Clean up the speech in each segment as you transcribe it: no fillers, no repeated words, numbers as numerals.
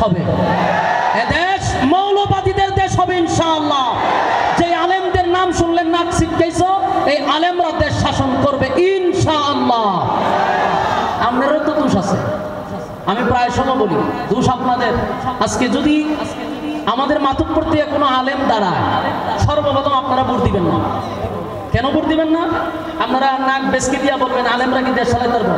হবে, এদেশ মৌলবাদীদের দেশ হবে ইনশাআল্লাহ। যে আলেমদের নাম শুনলেন নাক ছিটকাইছো, এই আলেমরা দেশ শাসন করবে ইনশাআল্লাহ। আপনারও তো দোষ আছে, আমি প্রায় সময় বলি দোষ আপনাদের। আজকে যদি আমাদের মাতুব্বর থেকে কোনো আলেম দাঁড়ায়, সর্বপ্রথম আপনারা ভোট দিবেন না। কেন ভোট দিবেন না? আপনারা নাক বেসকে দিয়া বলবেন আলেমরা কি দেশ চালাতে পারবো?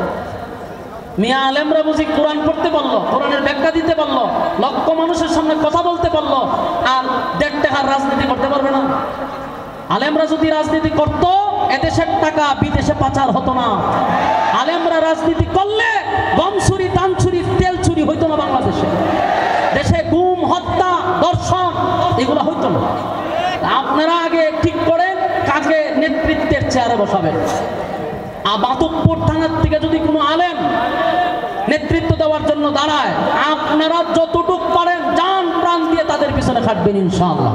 মিয়া আলেমরা বুঝি কোরআন পড়তে পারলো, কোরআনের ব্যাখ্যা দিতে পারলো, লক্ষ মানুষের সামনে কথা বলতে পারলো, আর 1.5 টাকার রাজনীতি করতে পারবে না? আলেমরা যদি রাজনীতি করত, এদেশের টাকা বিদেশে পাচার হতো না। আলেমরা রাজনীতি করলে গম চুরি, ধান চুরি, তেল চুরি হইতো না বাংলাদেশে। দেশে গুম, হত্যা, দর্শন এগুলো হইতো না। আপনারা আগে ঠিক করেন কাকে নেতৃত্বের চেয়ারে বসাবেন। মাতুব্বর থানার থেকে যদি কোনো আলেম নেতৃত্ব দেওয়ার জন্য দাঁড়ায়, আপনারা যতটুকু পারেন জান প্রাণ দিয়ে তাদের পিছনে খাটবেন ইনশাআল্লাহ।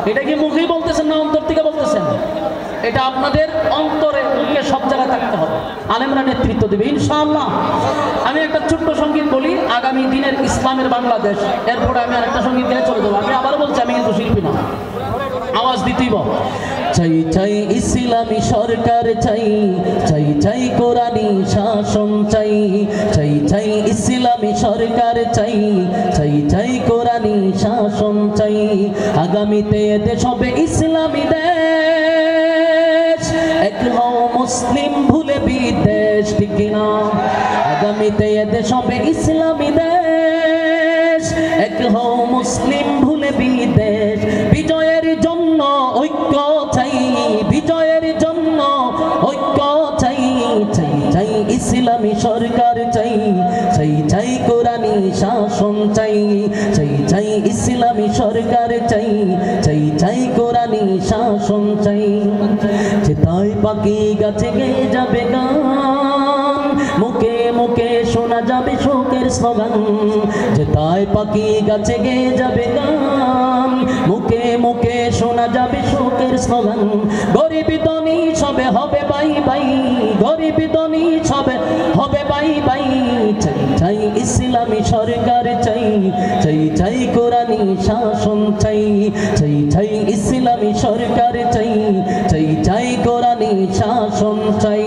এটা কি মুখেই বলতেছেন না অন্তর থেকে বলতেছেন? এটা আপনাদের অন্তরে মুখে সব জায়গায় থাকতে হবে। আলেমরা নেতৃত্ব দেবে ইনশাআল্লাহ। আমি একটা ছোট্ট সঙ্গীত বলি, আগামী দিনের ইসলামের বাংলাদেশ। এরপরে আমি আরেকটা সঙ্গীত গেয়ে চলে যাবো। আমি আবার বলছি আমি কিন্তু শিল্পী না, আওয়াজ দিতেইব। চাই চাই ইসলামী সরকার চাই, চাই চাই কোরআনী শাসন চাই, চাই চাই ইসলামী সরকার চাই, চাই চাই কোরআনী শাসন চাই। আগামীতে দেশ হবে ইসলামী দেশ, এক হও মুসলিম ভুলে বিদেশ, ঠিক না? আগামীতে দেশ হবে ইসলামী দেশ, এক হও মুসলিম ভুলে বিদেশ। বিজয়ের জন্য ঐক্য চাই, বিজয়ের জন্য ঐক্য চাই, চাই চাই ইসলামী সরকার চাই, চাই চাই কোরআনী শাসন চাই, চাই চাই ইসলামী সরকার চাই, চাই চাই কোরআনী শাসন চাই। তাই পাখি গাছে গেয়ে যাবে গান, মুখে মুখে শোনা যাবে শোকের স্লোগান। তাই পাখি গাছে গেয়ে যাবে গান, মুখে মুখে শোনা যাবে শোকের স্লোগান। গরিব ধনী সবে হবে বাই বাই, গরিব ধনী সবে হবে বাই বাই। চাই চাই ইসলামী সরকার চাই, চাই চাই কোরআনী শাসন চাই, চাই চাই ইসলামী সরকার চাই, চাই চাই কোরআনী শাসন চাই।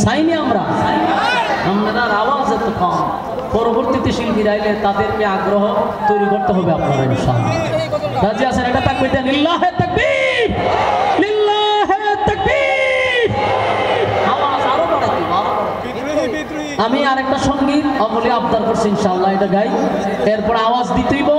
চাইনি আমরা? আপনার আওয়াজ এত কম, পরবর্তীতে শিল্পী আইলে তাদেরকে আগ্রহ তৈরি করতে হবে আপনারা ইনশাআল্লাহ। রাজি আছেন? এটা তাকবীর দেন, লিল্লাহে তাকবীর, লিল্লাহে তাকবীর। আওয়াজ আরো বাড়াই দিব। আমি আরেকটা সঙ্গীত অবলি আবদার করছি ইনশাআল্লাহ, এটা গাই, এরপর আওয়াজ দিতেইব।